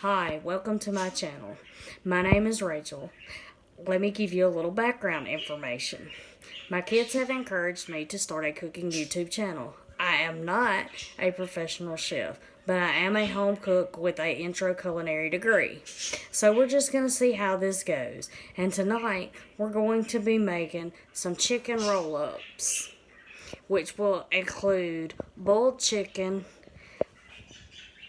Hi, welcome to my channel. My name is Rachel. Let me give you a little background information. My kids have encouraged me to start a cooking YouTube channel. I am not a professional chef, but I am a home cook with an intro culinary degree. So we're just going to see how this goes. And tonight, we're going to be making some chicken roll-ups, which will include boiled chicken,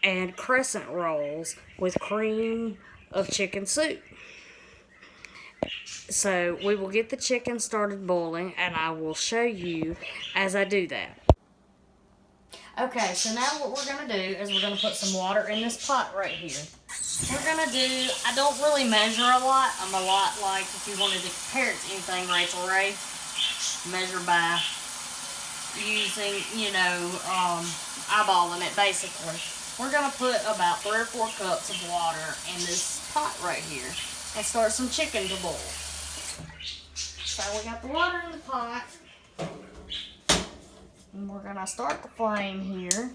and crescent rolls with cream of chicken soup. So we will get the chicken started boiling, and I will show you as I do that. Okay, so now what we're going to do is we're going to put some water in this pot right here. We're going to do, I don't really measure a lot. I'm a lot like, if you wanted to compare it to anything, Rachael Ray, measure by using, eyeballing it basically. We're going to put about 3 or 4 cups of water in this pot right here and start some chicken to boil. So we got the water in the pot, and we're going to start the flame here.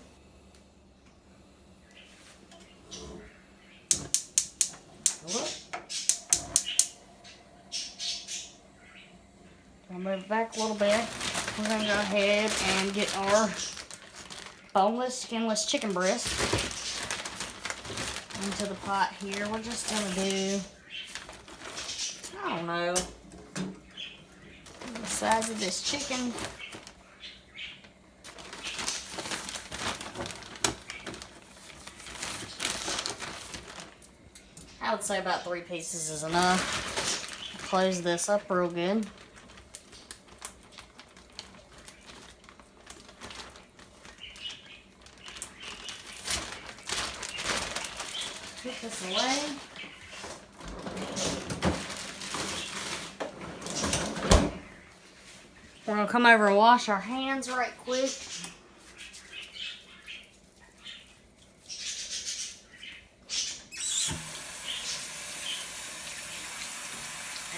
I'll move back a little bit. We're going to go ahead and get our boneless, skinless chicken breast into the pot here. We're just going to do, I don't know, the size of this chicken. I would say about 3 pieces is enough. Close this up real good. Put this away. We're going to come over and wash our hands right quick.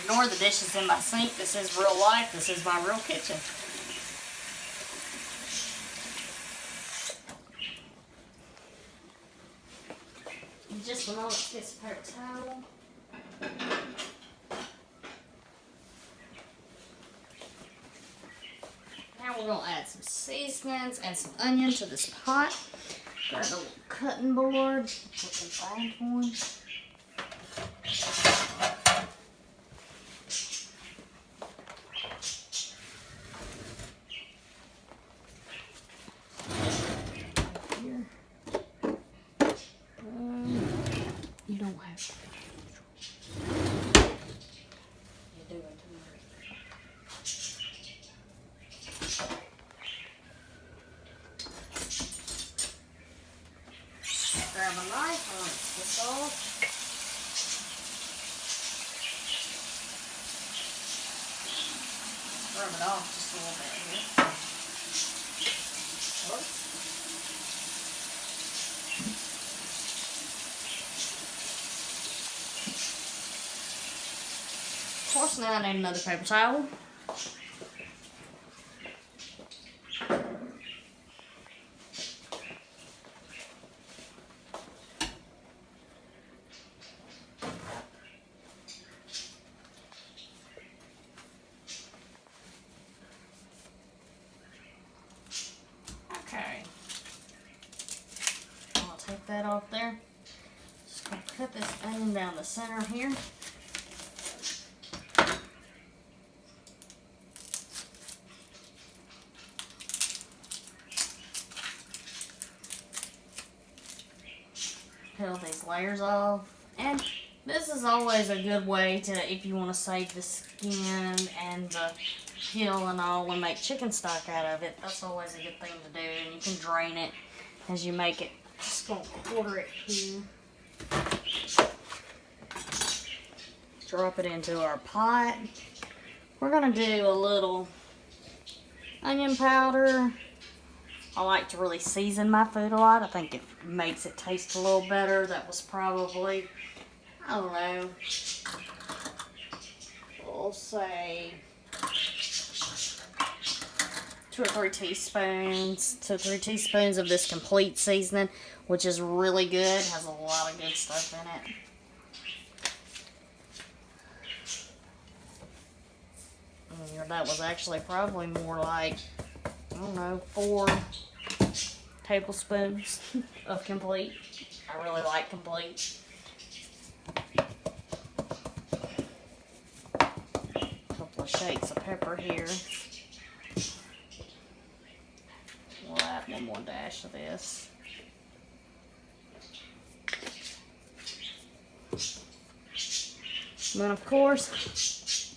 Ignore the dishes in my sink. This is real life. This is my real kitchen. In just a moment, let's get some paper towel. Now we're going to add some seasonings and some onion to this pot. Got a little cutting board. Put some fine points. You don't have to. You do it tomorrow. Grab a knife and rinse this off. Rub it off just a little bit here. Whoops. Of course, now I need another paper towel. Okay. I'll take that off there. Just gonna cut this onion down the center here. Peel these layers off, and this is always a good way to, if you want to save the skin and the peel and all and make chicken stock out of it, that's always a good thing to do, and you can drain it as you make it. Just gonna quarter it here. Drop it into our pot. We're gonna do a little onion powder. I like to really season my food a lot. I think it makes it taste a little better. That was probably, I don't know, we'll say 2 or 3 teaspoons, 2 or 3 teaspoons of this complete seasoning, which is really good. Has a lot of good stuff in it. And that was actually probably more like, I don't know, 4 tablespoons of complete. I really like complete. A couple of shakes of pepper here. We'll add 1 more dash of this. And then, of course,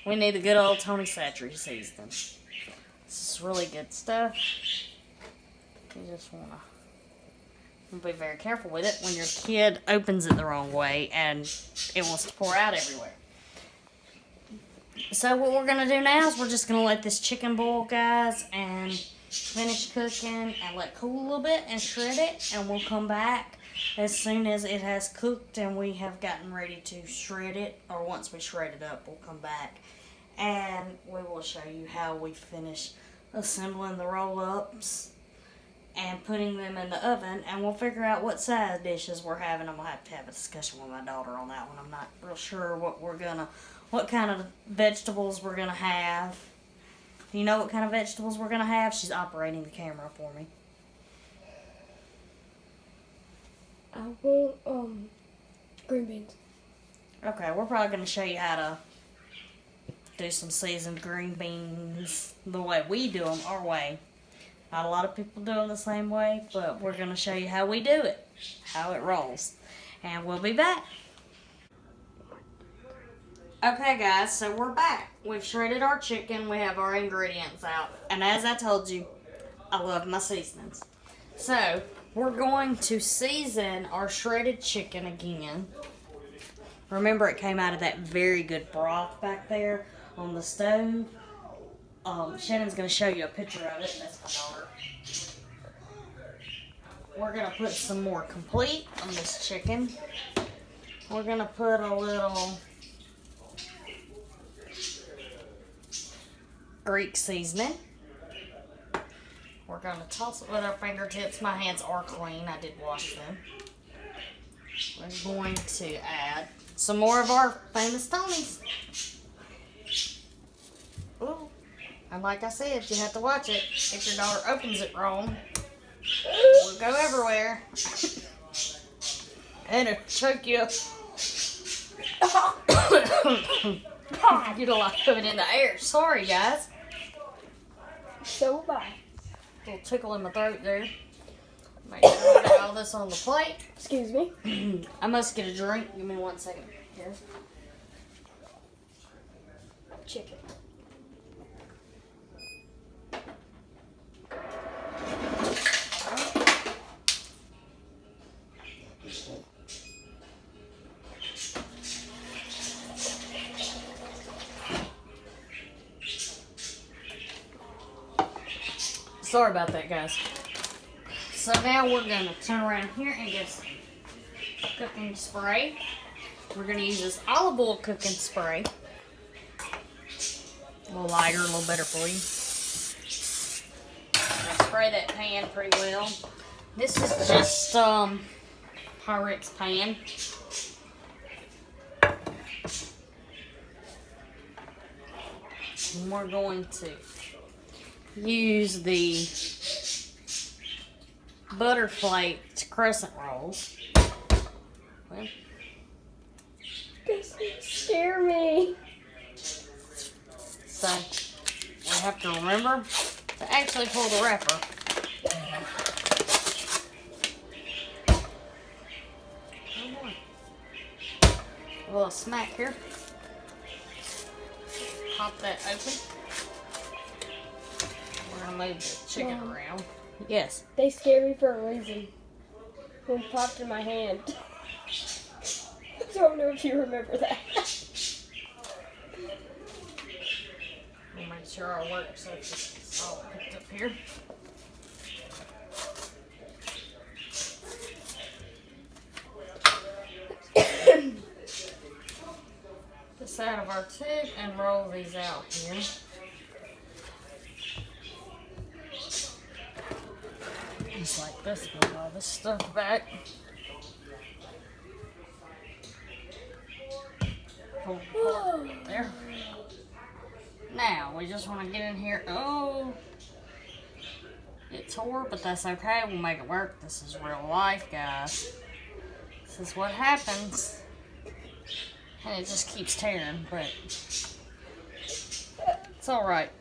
we need the good old Tony Chachere's seasoning. This is really good stuff. You just want to be very careful with it when your kid opens it the wrong way and it wants to pour out everywhere. So what we're going to do now is we're just going to let this chicken boil, guys, and finish cooking and let cool a little bit and shred it, and we'll come back as soon as it has cooked and we have gotten ready to shred it, or once we shred it up, we'll come back and we will show you how we finish assembling the roll-ups and putting them in the oven, and we'll figure out what side dishes we're having. I'm going to have a discussion with my daughter on that one. I'm not real sure what kind of vegetables we're going to have. Do you know what kind of vegetables we're going to have? She's operating the camera for me. I want, green beans. Okay, we're probably going to show you how to do some seasoned green beans the way we do them, our way. Not a lot of people do them the same way, but we're going to show you how we do it, how it rolls. And we'll be back. Okay, guys, so we're back. We've shredded our chicken. We have our ingredients out. And as I told you, I love my seasonings. So, we're going to season our shredded chicken again. Remember, it came out of that very good broth back there on the stove. Shannon's going to show you a picture of it. That's my daughter. We're going to put some more complete on this chicken. We're going to put a little Greek seasoning. We're going to toss it with our fingertips. My hands are clean. I did wash them. We're going to add some more of our famous Tonys. Ooh. And like I said, you have to watch it. If your daughter opens it wrong, it will go everywhere. And it'll choke you up. Get a lot of it in the air. Sorry, guys. So bye. A little tickle in my throat there. Make sure we get all this on the plate. Excuse me. I must get a drink. Give me 1 second. Here. Chicken. Sorry about that, guys. So now we're going to turn around here and get some cooking spray. We're going to use this olive oil cooking spray. A little lighter, a little better for you. Now spray that pan pretty well. This is just Pyrex pan. And we're going to use the butterflaked crescent rolls. Well, Scare me. so we have to remember to actually pull the wrapper. A little smack here. Pop that open. We're gonna move the chicken around. Yes. They scare me for a reason. One popped in my hand. I don't know if you remember that. We'll make sure our work surface is all picked up here. This side of our tube and roll these out here. this move all this stuff back. Pull it apart there. Now, we just want to get in here. Oh, it tore, but that's okay. We'll make it work. This is real life, guys. This is what happens. And it just keeps tearing, but it's alright.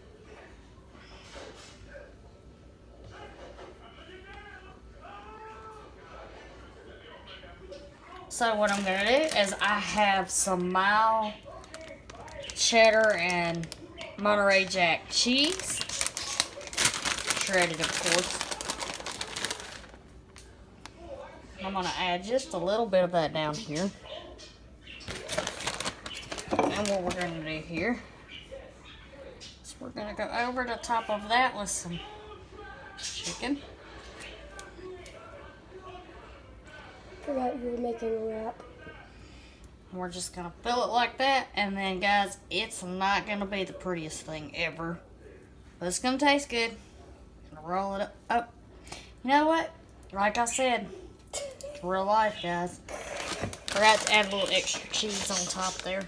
So what I'm going to do is I have some mild cheddar and Monterey Jack cheese. Shredded, of course. I'm going to add just a little bit of that down here. And what we're going to do here is we're going to go over the top of that with some chicken. Forgot you were making a wrap. We're just going to fill it like that. And then, guys, it's not going to be the prettiest thing ever. But it's going to taste good. I'm going to roll it up. Oh, you know what? Like I said, it's real life, guys. Forgot to add a little extra cheese on top there.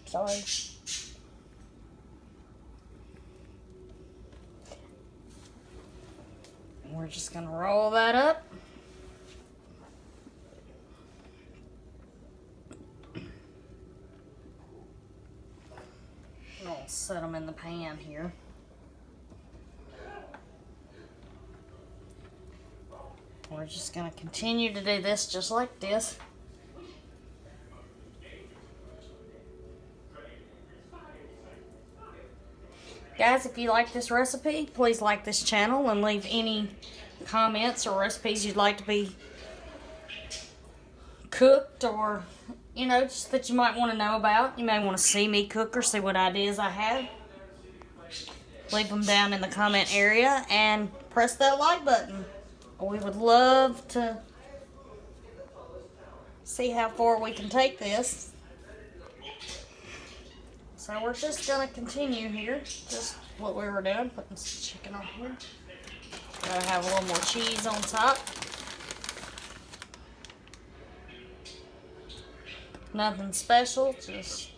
Sorry. We're just going to roll that up. We'll set them in the pan here. We're just going to continue to do this just like this. Guys, if you like this recipe, please like this channel and leave any comments or recipes you'd like to be cooked, or, you know, just that you might want to know about. You may want to see me cook or see what ideas I have. Leave them down in the comment area and press that like button. We would love to see how far we can take this. So we're just going to continue here, just what we were doing, putting some chicken on here. Gotta have a little more cheese on top. Nothing special, just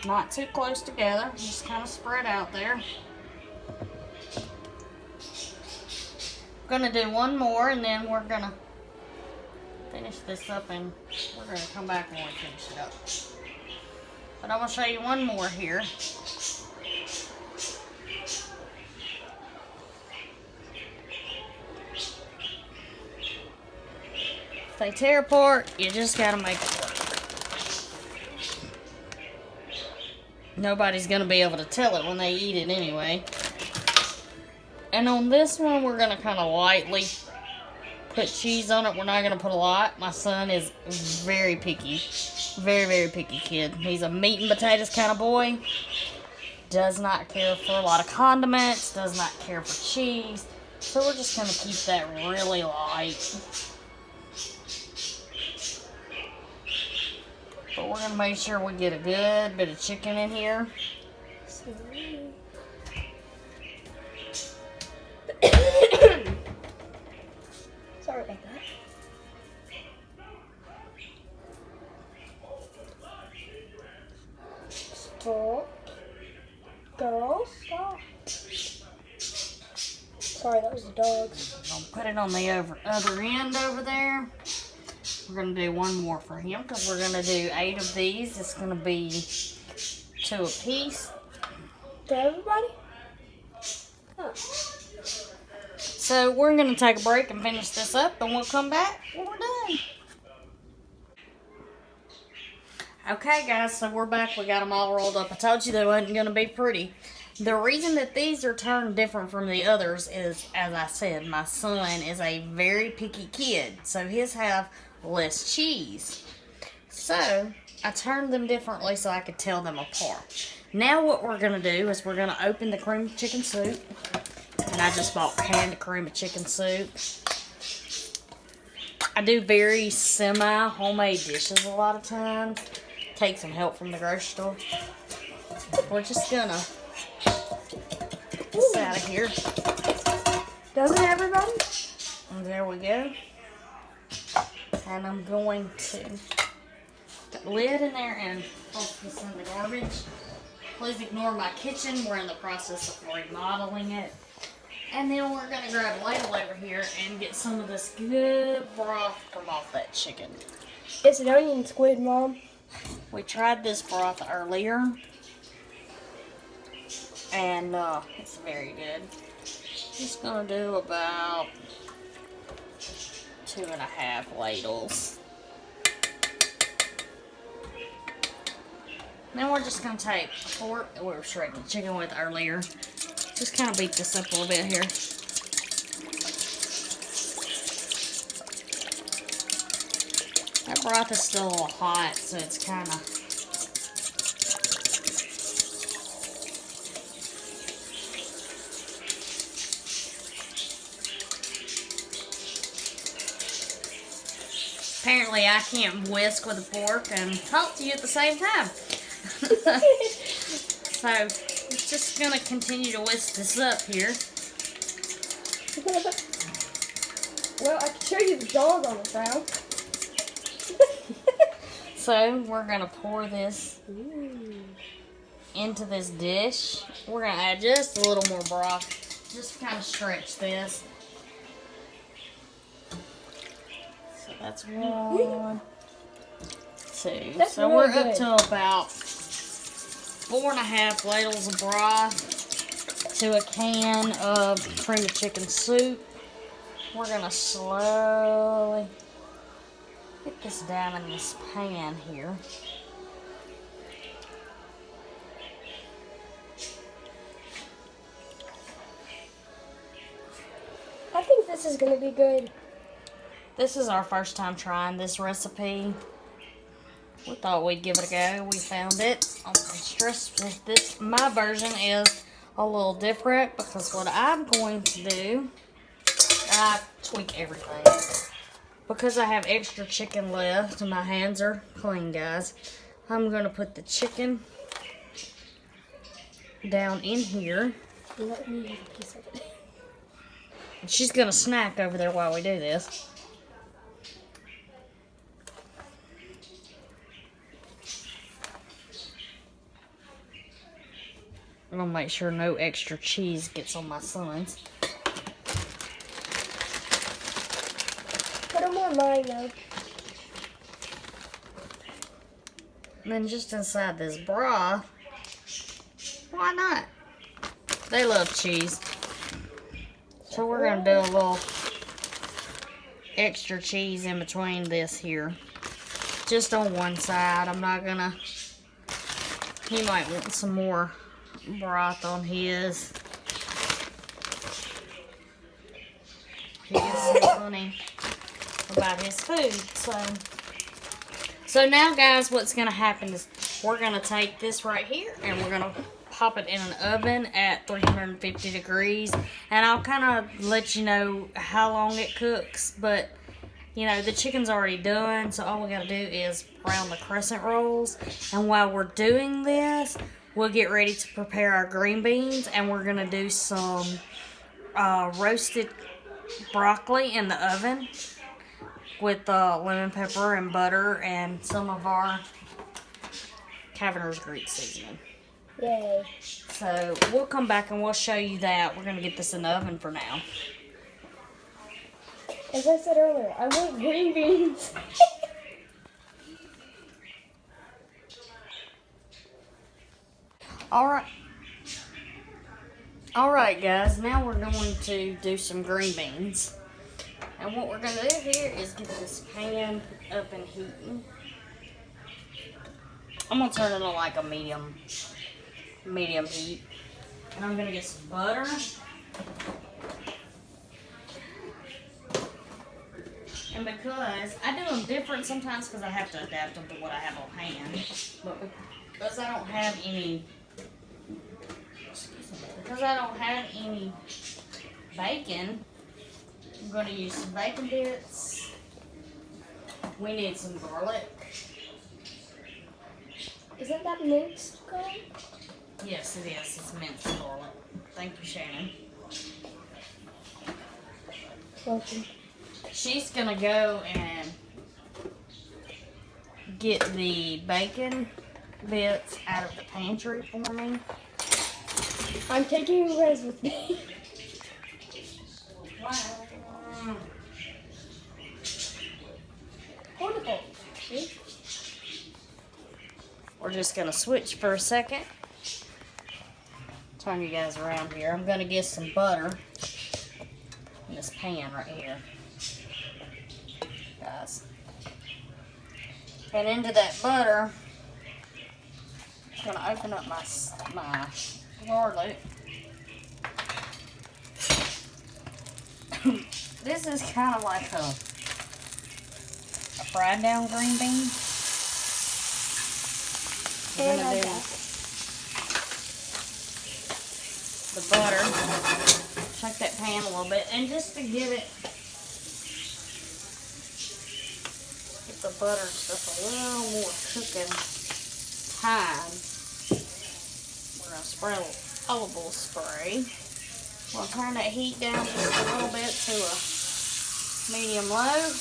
not too close together, just kind of spread out there. Gonna do one more and then we're gonna finish this up and we're gonna come back when we finish it up. But I'm gonna show you one more here. If they tear apart, you just gotta make it work. Nobody's gonna be able to tell it when they eat it anyway. And on this one, we're gonna kind of lightly put cheese on it. We're not gonna put a lot. My son is very picky. Very, very picky kid. He's a meat and potatoes kind of boy. Does not care for a lot of condiments. Does not care for cheese. So we're just gonna keep that really light. But we're gonna make sure we get a good bit of chicken in here. Sorry about that. Stop. Girl, stop. Sorry, that was the dogs. I'll put it on the other end over there. We're going to do one more for him because we're going to do 8 of these. It's going to be 2 apiece. For everybody? Oh. So we're going to take a break and finish this up, and we'll come back when we're done. Okay, guys, so we're back. We got them all rolled up. I told you they wasn't going to be pretty. The reason that these are turned different from the others is, as I said, my son is a very picky kid. So his have less cheese. So I turned them differently so I could tell them apart. Now what we're going to do is we're going to open the cream of chicken soup. And I just bought canned cream of chicken soup. I do very semi-homemade dishes a lot of times. Take some help from the grocery store. We're just going to get this out of here. Doesn't everybody? And there we go. And I'm going to put the lid in there and toss this in the garbage. Please ignore my kitchen. We're in the process of remodeling it. And then we're going to grab a ladle over here and get some of this good broth from off that chicken. It's an onion squid, Mom. We tried this broth earlier. And it's very good. Just going to do about 2.5 ladles. Then we're just going to take a fork that we were shredding the chicken with earlier. Just kind of beat this up a little bit here. That broth is still a little hot, so it's kind of... Apparently I can't whisk with a fork and talk to you at the same time. So, I'm just going to continue to whisk this up here. Well, I can show you the dog on the ground. So, we're going to pour this into this dish. We're going to add just a little more broth. Just kind of stretch this. So, that's 1, 2. That's So, really we're good. up to about 4.5 ladles of broth to a can of cream of chicken soup. We're going to slowly get this down in this pan here. I think this is going to be good. This is our first time trying this recipe. We thought we'd give it a go. We found it on Pinterest. My version is a little different because what I'm going to do, I tweak everything. Because I have extra chicken left and my hands are clean, guys, I'm going to put the chicken down in here. Let me have a piece of it. She's going to snack over there while we do this. I'm going to make sure no extra cheese gets on my sons. Put them on mine, though. And then just inside this broth, why not? They love cheese. So we're going to do a little extra cheese in between this here. Just on one side. I'm not going to... He might want some more broth on his. He is so funny about his food. So now, guys, what's going to happen is we're going to take this right here and we're going to pop it in an oven at 350 degrees. And I'll kind of let you know how long it cooks. But, you know, the chicken's already done. So all we got to do is brown the crescent rolls. And while we're doing this, we'll get ready to prepare our green beans. And we're going to do some roasted broccoli in the oven with lemon pepper and butter and some of our Caverner's Greek seasoning. Yay. So we'll come back and we'll show you that. We're going to get this in the oven for now. As I said earlier, I want green beans. Alright guys, now we're going to do some green beans. And what we're going to do here is get this pan up and heating. I'm going to turn it on like a medium heat. And I'm going to get some butter. And because I do them different sometimes because I have to adapt them to what I have on hand. But because I don't have any, because I don't have any bacon, I'm going to use some bacon bits. We need some garlic. Isn't that minced garlic? Yes, it is. It's minced garlic. Thank you, Shannon. Welcome. She's gonna go and get the bacon bits out of the pantry for me. I'm taking you guys with me. Wonderful. See? We're just gonna switch for a second. Turn you guys around here. I'm gonna get some butter in this pan right here, guys. And into that butter, I'm gonna open up my garlic. This is kind of like a fried down green bean. We're gonna do the butter. Shake that pan a little bit, and just to give the butter just a little more cooking time, we're gonna spray a little olive oil spray. We'll turn that heat down just a little bit to a medium low.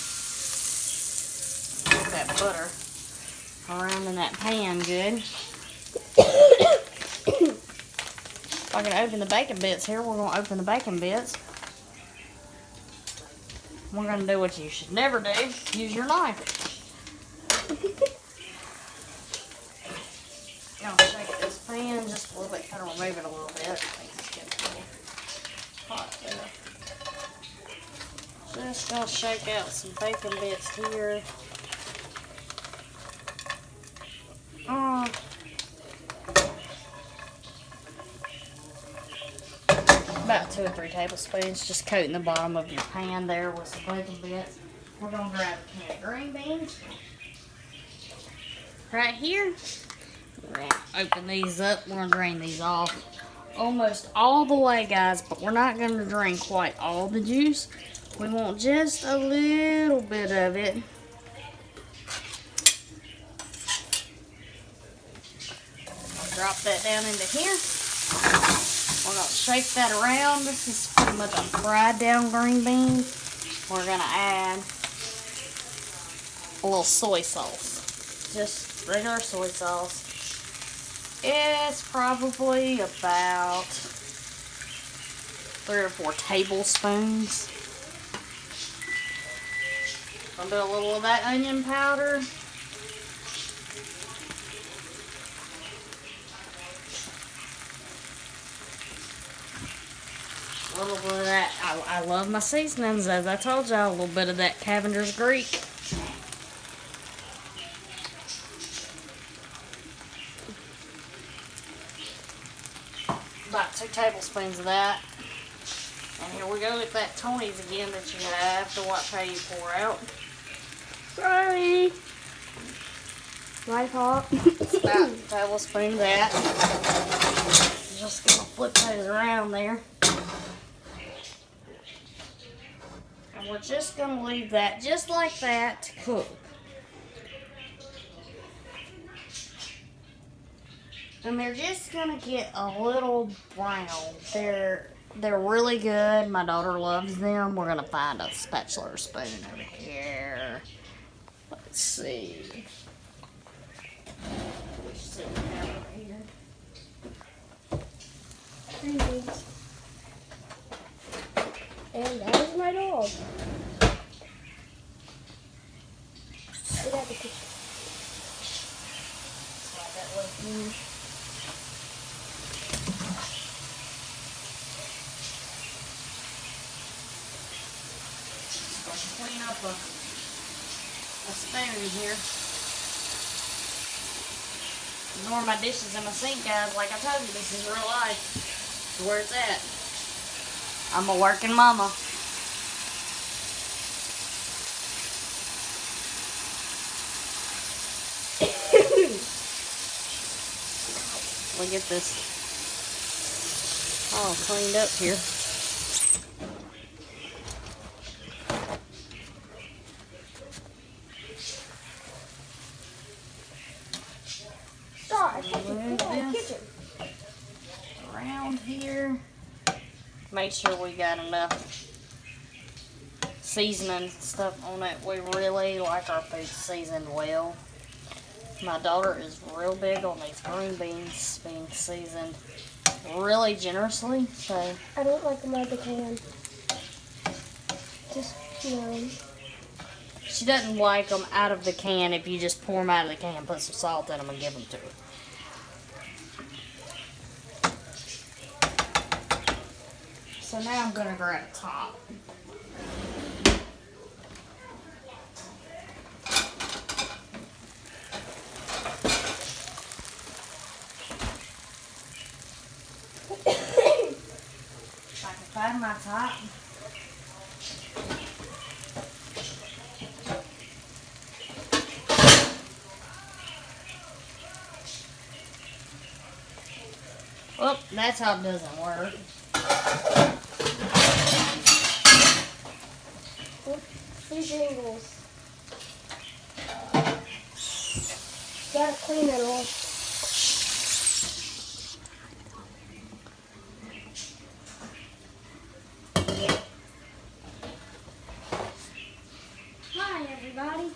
Get that butter around in that pan good. If I can open the bacon bits here, we're going to open the bacon bits. We're going to do what you should never do. Use your knife. I'll shake this pan just a little bit. Kind of remove it a little bit. I think it's getting a little hot there. Just going to shake out some bacon bits here. About 2 or 3 tablespoons, just coating the bottom of your pan there with some bacon bits. We're going to grab a can of green beans right here. We're going to open these up. We're going to drain these off almost all the way, guys, but we're not going to drain quite all the juice. We want just a little bit of it. I'll drop that down into here. We're going to shake that around. This is pretty much a fried down green bean. We're going to add a little soy sauce. Just regular soy sauce. It's probably about 3 or 4 tablespoons. I'll do a little of that onion powder. A little bit of that. I love my seasonings, as I told y'all. A little bit of that Cavender's Greek. About 2 tablespoons of that. And here we go with that Tony's again that you have to watch how you pour out. Sorry. My fault. About a tablespoon of that. Just gonna flip those around there. And we're just gonna leave that just like that to cook. And they're just gonna get a little brown. They're really good. My daughter loves them. We're gonna find a spatula or spoon over here. Let's see. Which sit we have over here? Green beans. And that is my dog. Get out of the kitchen. Slide that way through. Clean up a spoon here. Ignore my dishes in my sink, guys. Like I told you, this is real life. It's where it's at. I'm a working mama. we get this all cleaned up here. Around here. Make sure we got enough seasoning and stuff on it. We really like our food seasoned well. My daughter is real big on these green beans being seasoned really generously. So I don't like them out of the can. Just, she doesn't like them out of the can if you just pour them out of the can, put some salt in them, and give them to her. So now I'm going to grab a top. If I can find my top. Well, that's how it doesn't work. These jingles. Gotta clean it all. Hi, everybody.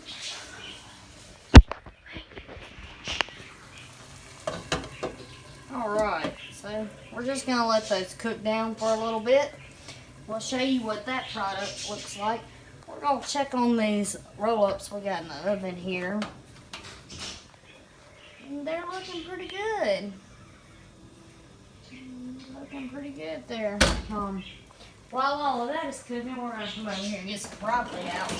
Alright, so we're just going to let those cook down for a little bit. We'll show you what that product looks like. We're going to check on these roll-ups we got in the oven here. And they're looking pretty good. Looking pretty good there. While all of that is cooking, we're going to come over here and get some broccoli out.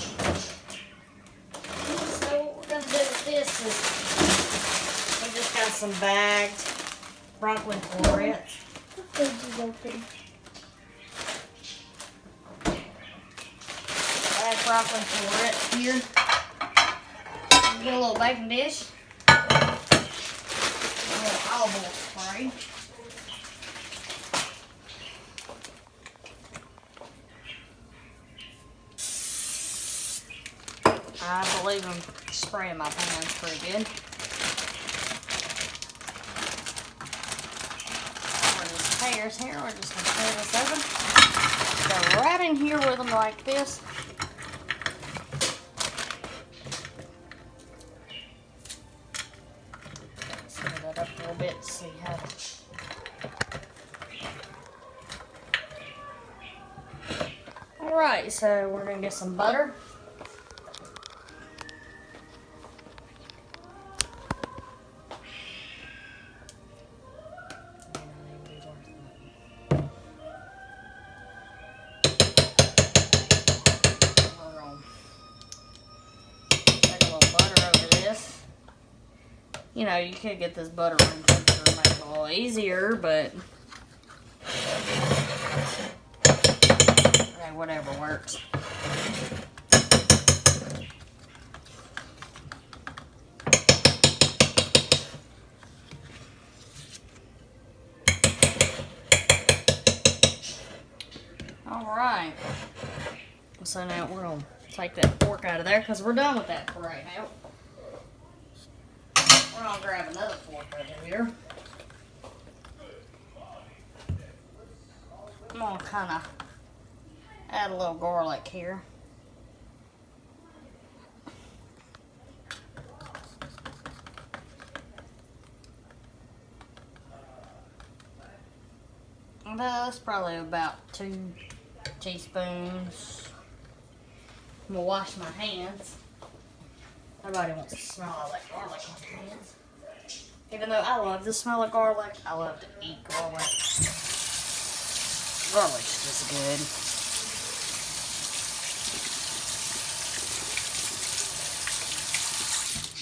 So what we're going to do with this is we just got some bagged broccoli florets. The fridge is open. Bagged broccoli florets here. Get a little baking dish. A little olive oil spray. I believe I'm spraying my pans pretty good. For these pears here, we're just going to tear this open. Go right in here with them like this. Set that up a little bit to see how. Alright, so we're going to get some butter. You know, you could get this butter room temperature and make it a little easier, but okay, whatever works. Alright. So now we're going to take that fork out of there because we're done with that for right now. We're going to grab another fork over here. I'm going to kind of add a little garlic here. And that's probably about 2 teaspoons. I'm going to wash my hands. Nobody wants to smell all that garlic on your hands. Even though I love the smell of garlic, I love to eat garlic. Garlic's just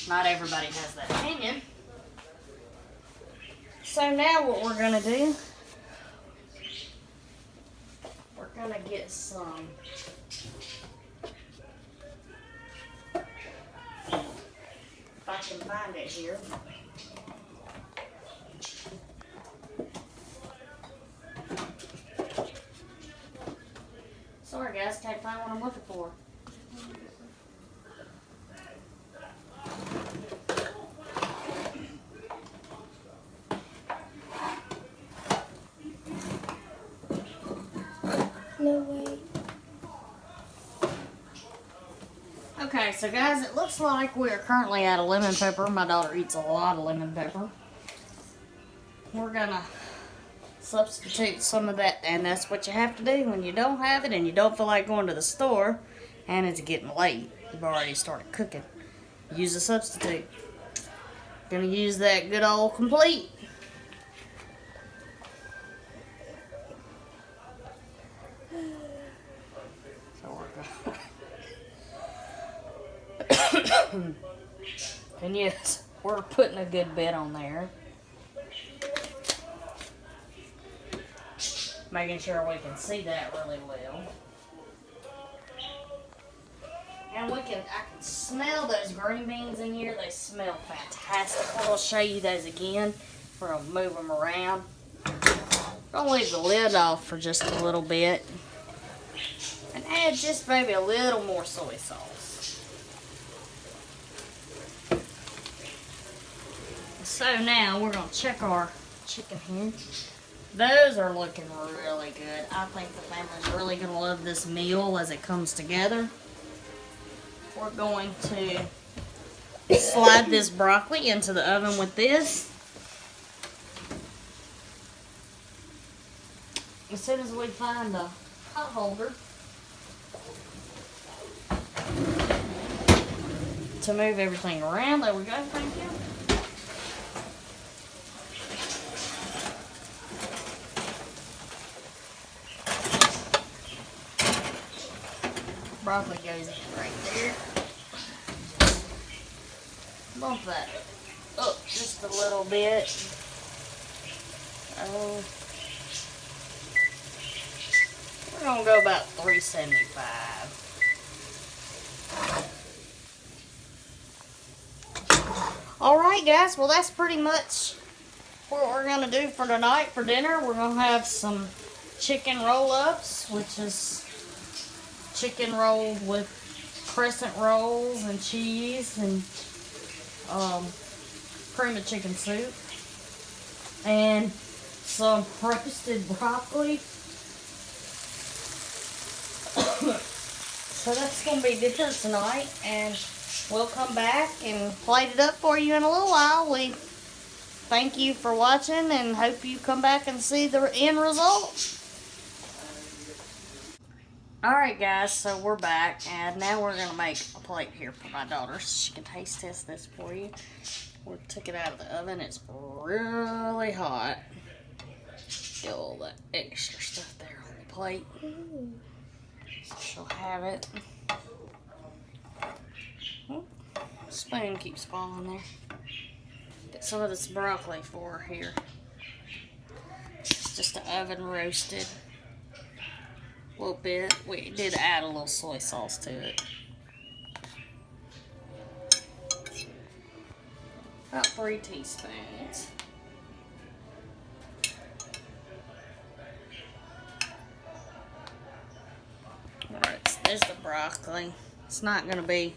good. Not everybody has that opinion. So now what we're going to do, we're going to get some if I can find it here. just can't find what I'm looking for. No way. Okay, so guys, it looks like we are currently out of lemon pepper. My daughter eats a lot of lemon pepper. We're gonna substitute some of that, and that's what you have to do when you don't have it and you don't feel like going to the store and it's getting late. You've already started cooking. Use a substitute. Gonna use that good old Complete. So we're going. And yes, we're putting a good bit on there. Making sure we can see that really well. And I can smell those green beans in here. They smell fantastic. I'll show you those again. We're gonna move them around. Gonna leave the lid off for just a little bit. And add just maybe a little more soy sauce. So now we're gonna check our chicken here. Those are looking really good. I think the family's really gonna love this meal as it comes together. We're going to slide this broccoli into the oven with this. As soon as we find the hot holder to move everything around, there we go, thank you. Broccoli goes in right there. Bump that up just a little bit. We're gonna go about 375. Alright guys, well that's pretty much what we're gonna do for tonight for dinner. We're gonna have some chicken roll-ups, which is chicken rolled with crescent rolls and cheese and cream of chicken soup, and some roasted broccoli. So that's going to be different tonight, and we'll come back and plate it up for you in a little while. We thank you for watching and hope you come back and see the end result. Alright guys, so we're back, and now we're going to make a plate here for my daughter so she can taste test this for you. We took it out of the oven. It's really hot. Get all that extra stuff there on the plate. So she'll have it. Oh, spoon keeps falling there. Get some of this broccoli for her here. It's just an oven roasted. A little bit. We did add a little soy sauce to it. About 3 teaspoons. Alright, so there's the broccoli. It's not going to be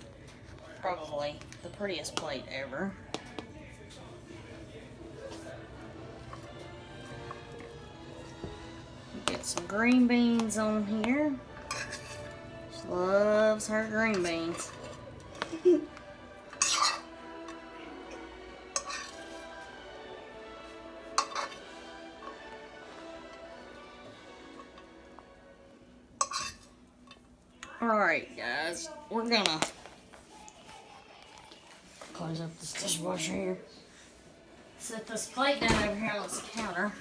probably the prettiest plate ever. Get some green beans on here. She loves her green beans. Alright guys, we're gonna close up this dishwasher here. Set this plate down over here on this counter.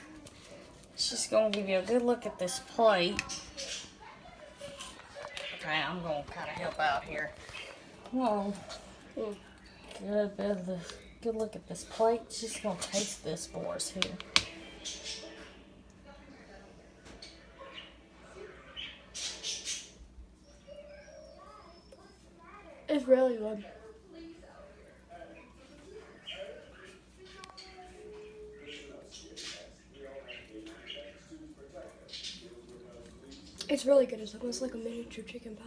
Just gonna give you a good look at this plate. Okay, I'm gonna kind of help out here. Whoa. Good look at this plate. She's gonna taste this for us here. It's really good. It's really good. It's almost like a miniature chicken pie.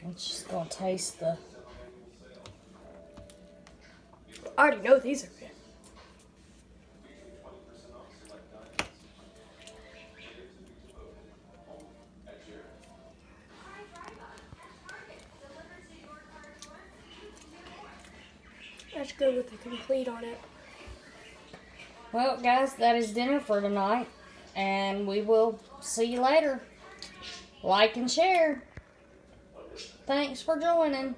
I'm just gonna taste the. I already know these are good. That's good with the complete on it. Well, guys, that is dinner for tonight, and we will see you later. Like and share. Thanks for joining.